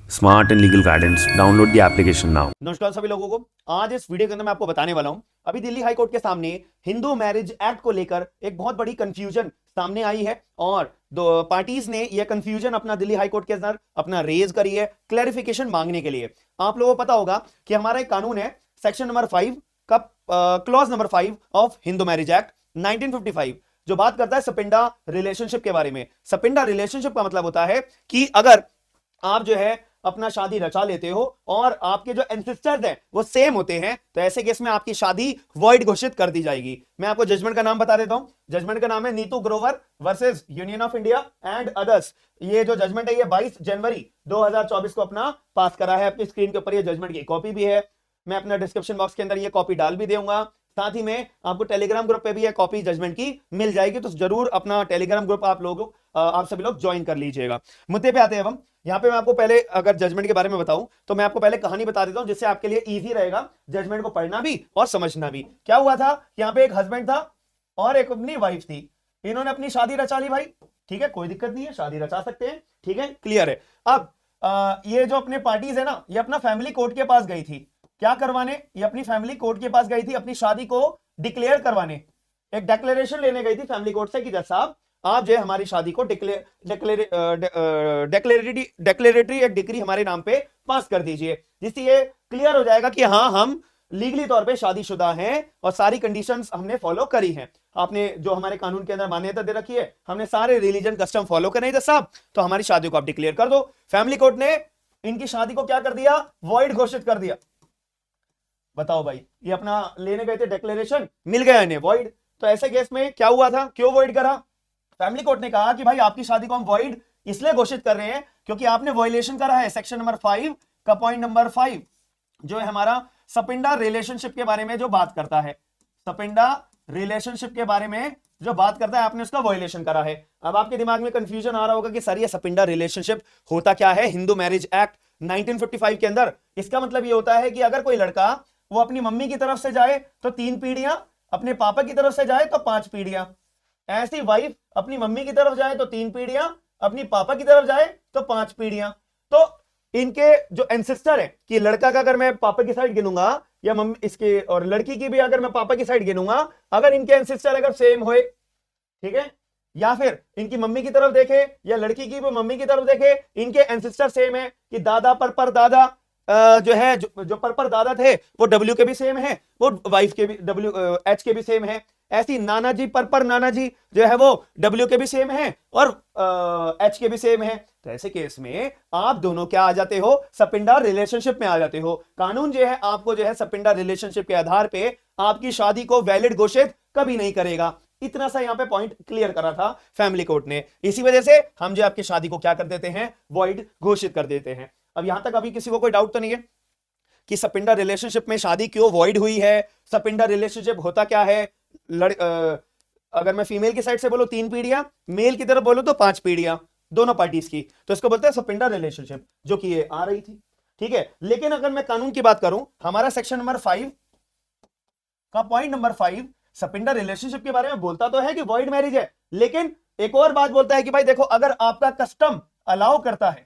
Smart and legal guidance. Download the application now. नमस्कार सभी लोगों को। आज इस वीडियो के अंदर मैं आपको बताने वाला हूं, अभी दिल्ली हाई कोर्ट के सामने हिंदू मैरिज एक्ट को लेकर एक बहुत बड़ी कंफ्यूजन सामने आई है और दो पार्टीज ने यह कंफ्यूजन अपना दिल्ली हाई कोर्ट के अंदर अपना रेज करी है क्लैरिफिकेशन मांगने के लिए। आप लोगों को पता होगा कि हमारा एक कानून है सेक्शन नंबर 5 का clause number 5 of Hindu marriage act 1955 जो बात करता है सपिंडा रिलेशनशिप के बारे में। सपिंडा रिलेशनशिप का मतलब होता है कि अगर आप जो है अपना शादी रचा लेते हो और आपके जो एंसेस्टर्स हैं वो सेम होते हैं तो ऐसे केस में आपकी शादी वॉइड घोषित कर दी जाएगी। मैं आपको जजमेंट का नाम बता देता हूं। जजमेंट का नाम है Neetu Grover versus union of India and others. ये जो जजमेंट है ये 22 जनवरी 2024 को अपना पास करा है। अपनी स्क्रीन के ऊपर ये जजमेंट की कॉपी भी है, मैं अपना डिस्क्रिप्शन बॉक्स के अंदर ये कॉपी डाल भी दूंगा। साथ ही में आपको टेलीग्राम ग्रुप पे भी ये कॉपी जजमेंट की मिल जाएगी, तो जरूर अपना टेलीग्राम ग्रुप आप सभी लोग ज्वाइन कर लीजिएगा। मुद्दे पे आते हैं हम। यहाँ पे मैं आपको पहले अगर जजमेंट के बारे में बताऊं तो मैं आपको पहले कहानी बता देता हूं जिससे आपके लिए इजी रहेगा जजमेंट को पढ़ना भी और समझना भी। क्या हुआ था, यहाँ पे एक हस्बैंड था और एक अपनी वाइफ थी। इन्होंने अपनी शादी रचा ली भाई, ठीक है, कोई दिक्कत नहीं है, शादी रचा सकते हैं, ठीक है, क्लियर है। अब ये जो अपने पार्टीज है ना, ये अपना फैमिली कोर्ट के पास गई थी। क्या करवाने? ये अपनी फैमिली कोर्ट के पास गई थी अपनी शादी को डिक्लेयर करवाने। एक डिक्लेरेशन लेने गई थी फैमिली कोर्ट से कि जज साहब आप जो है हमारी शादी को डिक्लेरेटरी एक डिग्री हमारे नाम पे पास कर दीजिए, जिससे ये क्लियर हो जाएगा कि हाँ हम लीगली तौर पे शादीशुदा हैं और सारी कंडीशंस हमने फॉलो करी हैं। आपने जो हमारे कानून के अंदर मान्यता दे रखी है, हमने सारे रिलीजन कस्टम फॉलो करे जज साहब, तो हमारी शादी को आप डिक्लेयर कर दो। फैमिली कोर्ट ने इनकी शादी को क्या कर दिया? वॉइड घोषित कर दिया। बताओ भाई, ये अपना लेने गए थे डिक्लेरेशन, मिल गया इन्हें वॉइड। तो ऐसे केस में क्या हुआ था, क्यों वॉइड करा? फैमिली कोर्ट ने कहा कि भाई आपकी शादी को हम वॉइड इसलिए घोषित कर रहे हैं क्योंकि आपने वॉयलेशन करा है सेक्शन नंबर 5 का पॉइंट नंबर 5 जो है हमारा सपिंडा रिलेशनशिप के बारे में जो बात करता है। सपिंडा रिलेशनशिप के बारे में जो बात करता है, आपने उसका वॉयलेशन करा है। अब आपके दिमाग में कंफ्यूजन आ रहा होगा कि सर ये सपिंडा रिलेशनशिप होता क्या है हिंदू मैरिज एक्ट 1955 के अंदर। इसका मतलब ये होता है कि अगर कोई लड़का वो अपनी मम्मी की तरफ से जाए तो 3 पीढ़ियां, अपने पापा की तरफ से जाए तो 5 पीढ़ियां। ऐसी वाइफ अपनी मम्मी की तरफ जाए तो 3 पीढ़ियां, अपनी पापा की तरफ जाए तो 5 पीढ़ियां। तो इनके जो एंसेस्टर है कि लड़का का अगर मैं पापा की साइड गिनूंगा या मम्मी इसके, और लड़की की भी अगर मैं पापा की साइड गिनूंगा, अगर इनके एंसेस्टर अगर सेम होए, ठीक है, या फिर इनकी मम्मी की तरफ देखे या लड़की की भी मम्मी की तरफ देखे, इनके एंसेस्टर सेम है कि दादा पर दादा जो है जो पर दादा थे वो डब्ल्यू के भी सेम है, वो वाइफ के भी डब्ल्यू एच के भी सेम है। ऐसी नाना जी पर नाना जी जो है वो डब्ल्यू के भी सेम है और एच के भी सेम है। तो ऐसे केस में आप दोनों क्या आ जाते हो? सपिंडा रिलेशनशिप में आ जाते हो। कानून जो है आपको जो है सपिंडा रिलेशनशिप के आधार पे आपकी शादी को वैलिड घोषित कभी नहीं करेगा। इतना सा यहां पे पॉइंट क्लियर करा था फैमिली कोर्ट ने। इसी वजह से हम जो आपकी शादी को क्या कर देते हैं? वॉइड घोषित कर देते हैं। अब यहां तक अभी किसी को कोई डाउट तो नहीं है कि सपिंडा रिलेशनशिप में शादी क्यों वॉइड हुई है? सपिंडा रिलेशनशिप होता क्या है? अगर मैं फीमेल की साइड से बोलूं 3 पीढ़ियां, मेल की तरफ बोलूं तो 5 पीढ़ियां, दोनों पार्टीज की, तो इसको बोलते हैं सपिंडा रिलेशनशिप, जो कि ये आ रही थी, ठीक है। लेकिन अगर मैं कानून की बात करूं, हमारा सेक्शन नंबर 5 का पॉइंट नंबर 5 सपिंडा रिलेशनशिप के बारे में बोलता तो है कि वॉइड मैरिज है, लेकिन एक और बात बोलता है कि भाई देखो, अगर आपका कस्टम अलाउ करता है,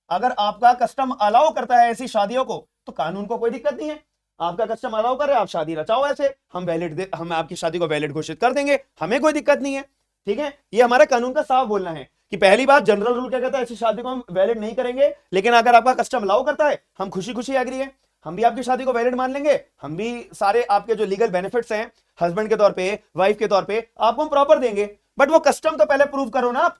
अगर आपका कस्टम अलाउ करता है ऐसी शादियों को, तो कानून को कोई दिक्कत नहीं है। आपका कस्टम अलाउ करे, आप शादी रचाओ, ऐसे हम आपकी शादी को वैलिड घोषित कर देंगे, हमें कोई दिक्कत नहीं है, ठीक है। ये हमारा कानून का साफ बोलना है कि पहली बात, जनरल रूल क्या कहता है, ऐसी शादी को हम वैलिड नहीं करेंगे, लेकिन अगर आपका कस्टम अलाउ करता है, हम खुशी खुशी एग्री है, हम भी आपकी शादी को वैलिड मान लेंगे, हम भी सारे आपके जो लीगल बेनिफिट्स हैं हस्बैंड के तौर पे, वाइफ के तौर पे, आपको हम प्रॉपर देंगे। बट वो कस्टम तो पहले प्रूव करो ना आप,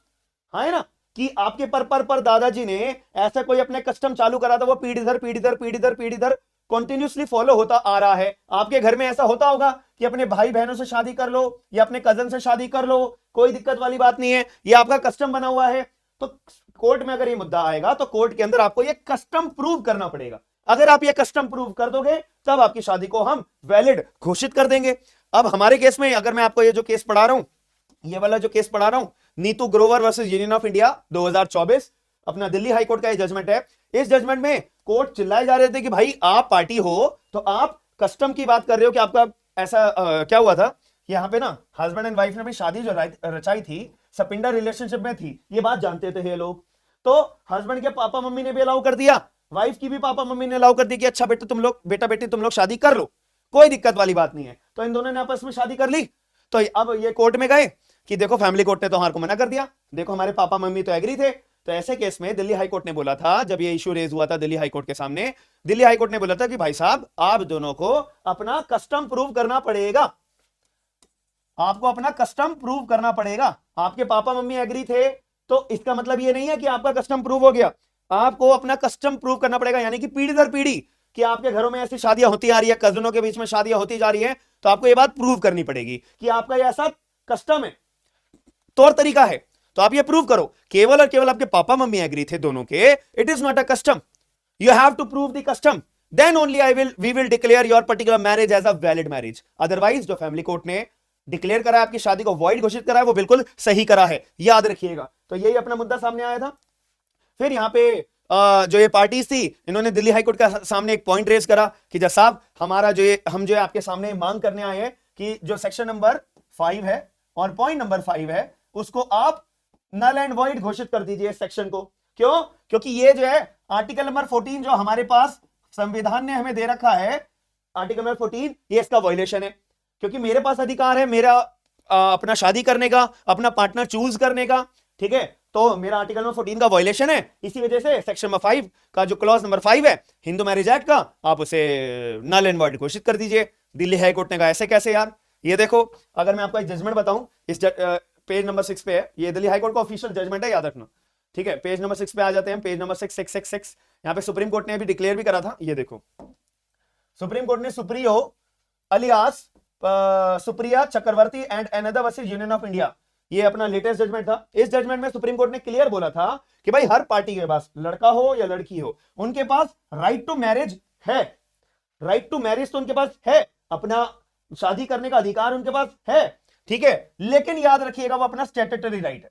हाँ है ना, कि आपके पर दादाजी ने ऐसा कोई अपने कस्टम चालू करा था, वो पीढ़ी दर कंटिन्यूअसली फॉलो होता आ रहा है। आपके घर में ऐसा होता होगा कि अपने भाई बहनों से शादी कर लो या अपने कजन से शादी कर लो, कोई दिक्कत वाली बात नहीं है, ये आपका कस्टम बना हुआ है। तो कोर्ट में अगर ये मुद्दा आएगा तो कोर्ट के अंदर आपको ये कस्टम प्रूव करना पड़ेगा। अगर आप ये कस्टम प्रूव कर दोगे तब आपकी शादी को हम वैलिड घोषित कर देंगे। अब हमारे केस में अगर मैं आपको ये जो केस पढ़ा रहा हूं, ये वाला जो केस पढ़ा रहा हूं, Neetu Grover versus union of India 2024, अपना दिल्ली हाई कोर्ट का ये जजमेंट है। इस जजमेंट में कोर्ट चिल्लाए जा रहे थे कि भाई आप पार्टी हो तो आप कस्टम की बात कर रहे हो कि आपका ऐसा क्या हुआ था, यहाँ पे ना हस्बैंड एंड वाइफ ने अपनी शादी जो रचाई थी सपिंडा रिलेशनशिप में थी, ये बात जानते थे ये लोग। तो हस्बैंड के पापा मम्मी ने भी अलाउ कर दिया, वाइफ की भी पापा मम्मी ने अलाउ कर दी कि अच्छा बेटा तुम लोग, बेटा बेटी तुम लोग शादी कर लो, कोई दिक्कत वाली बात नहीं है। तो इन दोनों ने आपस में शादी कर ली। तो अब ये कोर्ट में गए कि देखो फैमिली कोर्ट ने तो हमारे को मना कर दिया, देखो हमारे पापा मम्मी तो एग्री थे। तो ऐसे केस में दिल्ली हाई कोर्ट ने बोला था, जब ये इशू रेज हुआ था दिल्ली हाई कोर्ट के सामने, दिल्ली हाई कोर्ट ने बोला था कि भाई साहब आप दोनों को अपना कस्टम प्रूव करना पड़ेगा, आपको अपना कस्टम प्रूव करना पड़ेगा। आपके पापा मम्मी एग्री थे तो इसका मतलब ये नहीं है कि आपका कस्टम प्रूव हो गया, आपको अपना कस्टम प्रूव करना पड़ेगा। यानी कि पीढ़ी दर पीढ़ी कि आपके घरों में ऐसी शादियां होती आ रही है, कजनों के बीच में शादियां होती जा रही है, तो आपको यह बात प्रूव करनी पड़ेगी कि आपका यह ऐसा कस्टम है, तौर तरीका है, तो आप ये प्रूव करो। केवल और केवल आपके पापा मम्मी एग्री थे दोनों के, it is not a custom, you have to prove the custom, then only we will declare your particular marriage as a valid marriage. Otherwise जो फैमिली कोर्ट ने डिक्लेयर करा है आपकी शादी को वॉइड घोषित करा है, वो बिल्कुल सही करा है, याद रखिएगा। तो यही अपना मुद्दा सामने आया था। फिर यहां पे जो ये पार्टीज थी, इन्होंने दिल्ली हाईकोर्ट का सामने एक पॉइंट रेज करा कि जज साहब हमारा हम जो है आपके सामने मांग करने आए हैं कि जो सेक्शन नंबर 5 है और पॉइंट नंबर 5 है उसको आप नल एंड वॉइड घोषित कर दीजिए इस सेक्शन को। क्यों? क्योंकि ये जो है आर्टिकल नंबर 14 जो हमारे पास संविधान ने हमें दे रखा है, आर्टिकल नंबर 14, ये इसका वायलेशन है। क्योंकि मेरे पास अधिकार है मेरा अपना शादी करने का, अपना पार्टनर चूज करने का, ठीक है, तो मेरा आर्टिकल नंबर 14 का वायलेशन है। इसी वजह से सेक्शन नंबर 5 का जो क्लॉज नंबर 5 है हिंदू मैरिज एक्ट का, आप उसे नल एंड वॉइड घोषित कर दीजिए। दिल्ली हाई कोर्ट ने कहा ऐसे कैसे यार? ये देखो, अगर मैं आपको एक जजमेंट बताऊं, इस पेज नंबर 6 पे है, ये दिल्ली हाई कोर्ट का ऑफिशियल जजमेंट है, याद रखना, ठीक है। पेज नंबर 6 पे आ जाते हैं, पेज नंबर 6 यहां पे सुप्रीम कोर्ट ने भी डिक्लेयर भी करा था। ये देखो, सुप्रीम कोर्ट ने Supriyo alias Supriya Chakraborty and another versus union of India, ये अपना लेटेस्ट जजमेंट था। इस जजमेंट में सुप्रीम कोर्ट ने क्लियर बोला था कि भाई हर पार्टी के पास, लड़का हो या लड़की हो, उनके पास राइट टू मैरिज है, राइट टू मैरिज तो उनके पास है, अपना शादी करने का अधिकार उनके पास है, ठीक है। लेकिन याद रखिएगा वो अपना स्टैट्यूटरी राइट है,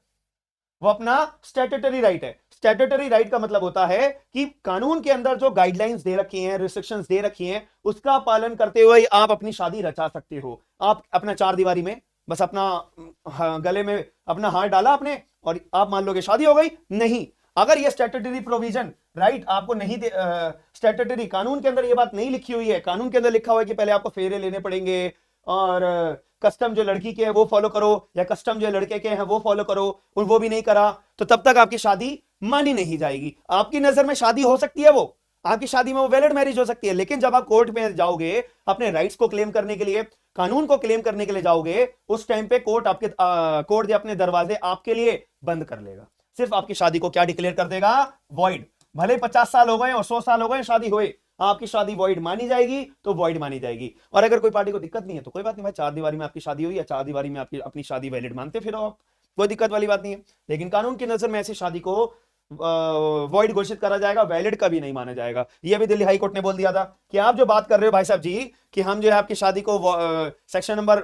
वो अपना स्टैट्यूटरी राइट है। स्टैट्यूटरी राइट का मतलब होता है कि कानून के अंदर जो गाइडलाइंस दे रखी हैं, रिस्ट्रिक्शंस दे रखी हैं, उसका पालन करते हुए आप अपनी शादी रचा सकते हो। आप अपना चार दीवारी में बस अपना गले में अपना हाथ डाला आपने और आप मान लो कि शादी हो गई। नहीं, अगर ये स्टैट्यूटरी प्रोविजन राइट आपको नहीं दे, स्टैट्यूटरी कानून के अंदर ये बात नहीं लिखी हुई है, कानून के अंदर लिखा हुआ है कि पहले आपको फेरे लेने पड़ेंगे और कस्टम जो लड़की के है वो फॉलो करो, या कस्टम जो लड़के के हैं वो फॉलो करो, और वो भी नहीं करा तो तब तक आपकी शादी मानी नहीं जाएगी। आपकी नजर में शादी हो सकती है, वो आपकी शादी में वो वैलिड मैरिज हो सकती है, लेकिन जब आप कोर्ट में जाओगे अपने राइट्स को क्लेम करने के लिए, कानून को क्लेम करने के लिए जाओगे, उस टाइम पे कोर्ट कोर्ट अपने दरवाजे आपके लिए बंद कर लेगा। सिर्फ आपकी शादी को क्या डिक्लेयर कर देगा? वॉइड। भले 50 साल हो गए और 100 साल हो गए शादी हुए, आपकी शादी वॉइड मानी जाएगी तो वॉइड मानी जाएगी। और अगर कोई पार्टी को दिक्कत नहीं है तो कोई बात नहीं भाई, चार दीवारी में आपकी शादी हुई या चार दीवारी में आपकी अपनी शादी वैलिड मानते फिर आप, कोई दिक्कत वाली बात नहीं है। लेकिन कानून की नजर में ऐसी शादी को वॉइड घोषित करा जाएगा, वैलिड कभी नहीं माना जाएगा। यह भी दिल्ली हाई कोर्ट ने बोल दिया था कि आप जो बात कर रहे हो भाई साहब जी कि हम जो है आपकी शादी को सेक्शन नंबर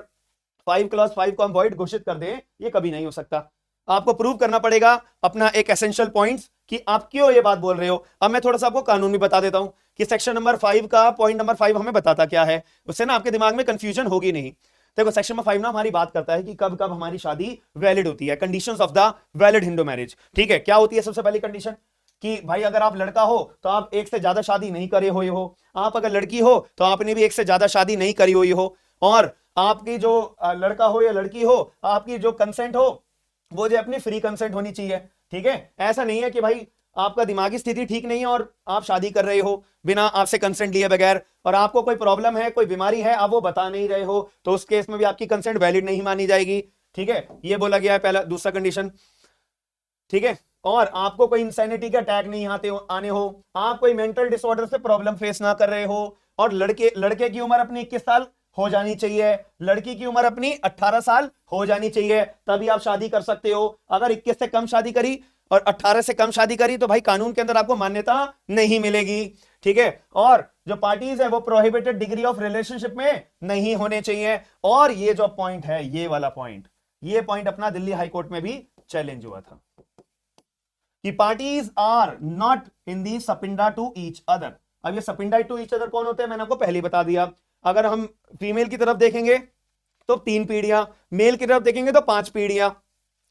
5 क्लॉज 5 को हम वॉइड घोषित कर दें, ये कभी नहीं हो सकता। आपको प्रूव करना पड़ेगा अपना एक एसेंशियल पॉइंट्स कि आप क्यों ये बात बोल रहे हो। अब मैं थोड़ा सा आपको कानून भी बता देता हूं कि सेक्शन नंबर 5 का पॉइंट नंबर 5 हमें बताता क्या है, उससे ना आपके दिमाग में कंफ्यूजन होगी नहीं। देखो, सेक्शन नंबर 5 ना हमारी बात करता है कि कब कब हमारी शादी वैलिड होती है, conditions of the valid Hindu marriage. ठीक है, क्या होती है सबसे पहली कंडीशन कि भाई अगर आप लड़का हो तो आप एक से ज्यादा शादी नहीं करे हुए हो, आप अगर लड़की हो तो आपने भी एक से ज्यादा शादी नहीं करी हुई हो, और आपकी जो लड़का हो या लड़की हो, आपकी जो कंसेंट हो वो जो अपनी फ्री कंसेंट होनी चाहिए। ठीक है, ऐसा नहीं है कि भाई आपका दिमागी स्थिति ठीक नहीं है और आप शादी कर रहे हो बिना आपसे कंसेंट लिए बगैर, और आपको कोई प्रॉब्लम है, कोई बीमारी है, आप वो बता नहीं रहे हो, तो उस केस में भी आपकी कंसेंट वैलिड नहीं मानी जाएगी। ठीक है, ये बोला गया है पहला। दूसरा कंडीशन, ठीक है, और आपको कोई इंसैनिटी का अटैक नहीं आने हो, आप कोई मेंटल डिसऑर्डर से प्रॉब्लम फेस ना कर रहे हो, और लड़के की उम्र अपनी 21 साल हो जानी चाहिए, लड़की की उम्र अपनी 18 साल हो जानी चाहिए, तभी आप शादी कर सकते हो। अगर 21 से कम शादी करी और 18 से कम शादी करी तो भाई कानून के अंदर आपको मान्यता नहीं मिलेगी। ठीक है, और जो पार्टीज है वो प्रोहिबिटेड डिग्री ऑफ रिलेशनशिप में नहीं होने चाहिए। और ये जो पॉइंट है, ये वाला पॉइंट, ये पॉइंट अपना दिल्ली हाई कोर्ट में भी चैलेंज हुआ था कि parties are not in the sapinda to each other. अब ये सपिंडा टू ईच अदर कौन होते हैं मैंने आपको पहले बता दिया। अगर हम फीमेल की तरफ देखेंगे तो 3 पीढ़ियां, मेल की तरफ देखेंगे तो 5 पीढ़ियां।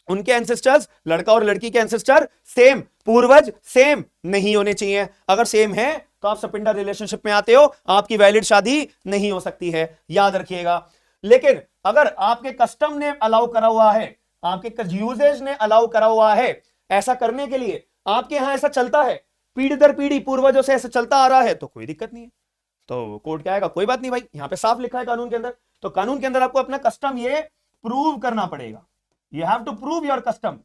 उनके एंसेस्टर्स, लड़का और लड़की के एंसेस्टर सेम, पूर्वज सेम नहीं होने चाहिए। अगर सेम है तो आप सपिंडा रिलेशनशिप में आते हो, आपकी वैलिड शादी नहीं हो सकती है, याद रखिएगा। लेकिन अगर आपके कस्टम ने अलाउ करा हुआ है, आपके यूजेज ने अलाउ करा हुआ है, ऐसा करने के लिए आपके यहां ऐसा चलता है, पीढ़ी दर पीढ़ी पूर्वजों से ऐसा चलता आ रहा है, तो कोई दिक्कत नहीं है। तो कोर्ट क्या आएगा, कोई बात नहीं भाई, यहां पे साफ लिखा है कानून के अंदर। तो कानून के अंदर आपको अपना कस्टम ये प्रूव करना पड़ेगा। You have to prove your custom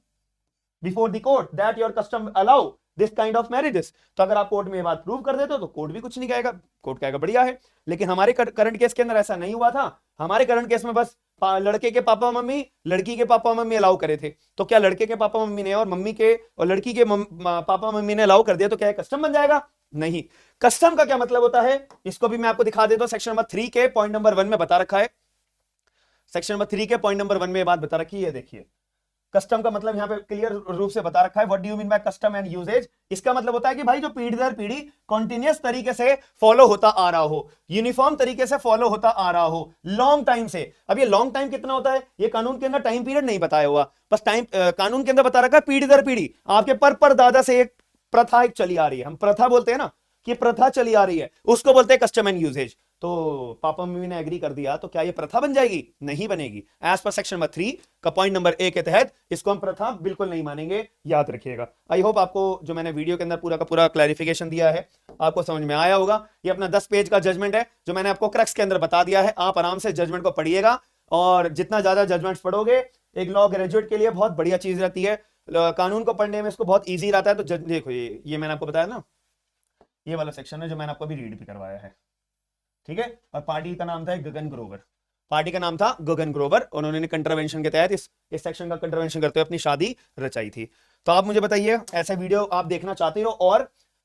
before the court that your custom allow this kind of marriages। तो अगर आप कोर्ट में ये बात प्रूव कर देते हो तो कोर्ट भी कुछ नहीं कहेगा, कोर्ट कहेगा बढ़िया है। लेकिन हमारे करंट केस के अंदर ऐसा नहीं हुआ था। हमारे करंट केस में बस लड़के के पापा मम्मी, लड़की के पापा मम्मी अलाउ करे थे। तो क्या लड़के के पापा मम्मी ने और मम्मी के और लड़की के पापा मम्मी ने अलाउ कर दिया तो क्या कस्टम बन जाएगा? नहीं। कस्टम का क्या मतलब होता है, इसको भी मैं आपको दिखा देता हूं। सेक्शन नंबर 3 के पॉइंट नंबर 1 में बता रखा है। सेक्शन नंबर 3 के पॉइंट नंबर 1 में ये बात बता रखी है, देखिए कस्टम का मतलब यहां पे क्लियर रूप से बता रखा है। What do you mean by custom and usages? इसका मतलब होता है कि भाई जो पीढ़ी दर पीढ़ी कंटिन्यूअस तरीके से फॉलो होता आ रहा हो, यूनिफॉर्म तरीके से फॉलो होता आ रहा हो लॉन्ग टाइम से। अब ये लॉन्ग टाइम कितना होता है, ये कानून के अंदर टाइम पीरियड नहीं बताया हुआ, बस टाइम कानून के अंदर बता रखा है पीढ़ी दर पीढ़ी आपके पर दादा से एक प्रथा एक चली आ रही है। हम प्रथा बोलते हैं ना कि प्रथा चली आ रही है, उसको बोलते हैं कस्टम एंड यूजेज। तो पापा मम्मी ने एग्री कर दिया तो क्या ये प्रथा बन जाएगी? नहीं बनेगी। एज पर सेक्शन नंबर 3 का पॉइंट नंबर ए के तहत इसको हम प्रथा बिल्कुल नहीं मानेंगे, याद रखिएगा। आई होप आपको जो मैंने वीडियो के अंदर पूरा का पूरा क्लैरिफिकेशन दिया है आपको समझ में आया होगा। ये अपना 10 पेज का जजमेंट है जो मैंने आपको क्रक्स के अंदर बता दिया है। आप आराम से जजमेंट को पढ़िएगा और जितना ज्यादा जजमेंट्स पढ़ोगे एक लॉ ग्रेजुएट के लिए बहुत बढ़िया चीज रहती है। कानून को पढ़ने में इसको बहुत ईजी रहता है। तो देखो ये मैंने आपको बताया ना, ये वाला सेक्शन है जो मैंने आपको अभी रीड भी करवाया है, ठीक है। और पार्टी का नाम था गगन ग्रोवर, पार्टी का नाम था गगन ग्रोवर। उन्होंने कंट्रावेंशन के तहत इस सेक्शन का कंट्रावेंशन करते हुए अपनी शादी रचाई थी। तो आप मुझे बताइए ऐसे वीडियो आप देखना चाहते हो और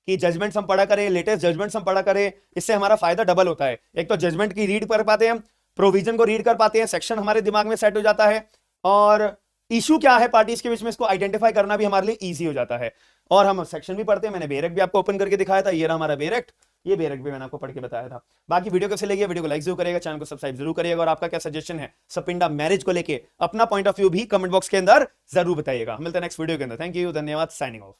कि जजमेंट्स हम पढ़ा करें, लेटेस्ट जजमेंट्स हम पढ़ा करें, इससे हमारा फायदा डबल होता है। एक तो जजमेंट की रीड कर पाते हैं, प्रोविजन को रीड कर पाते हैं, सेक्शन हमारे दिमाग में सेट हो जाता है और इशू क्या है पार्टीज के बीच में इसको आइडेंटिफाई करना भी हमारे लिए इजी हो जाता है। और हम सेक्शन भी पढ़ते हैं। मैंने बेरेक्ट भी आपको ओपन करके दिखाया था, ये रहा हमारा बेरेक्ट, ये बेरेक्ट भी मैंने आपको पढ़ के बताया था। बाकी वीडियो कैसे लगी, वीडियो को लाइक जरूर करिएगा, चैनल को सब्सक्राइब जरूर करिएगा और आपका क्या सजेशन है सपिंडा मैरिज को लेके अपना पॉइंट ऑफ व्यू भी कमेंट बॉक्स के अंदर जरूर बताइएगा। मिलते हैं नेक्स्ट वीडियो के अंदर। थैंक यू, धन्यवाद, साइनिंग ऑफ।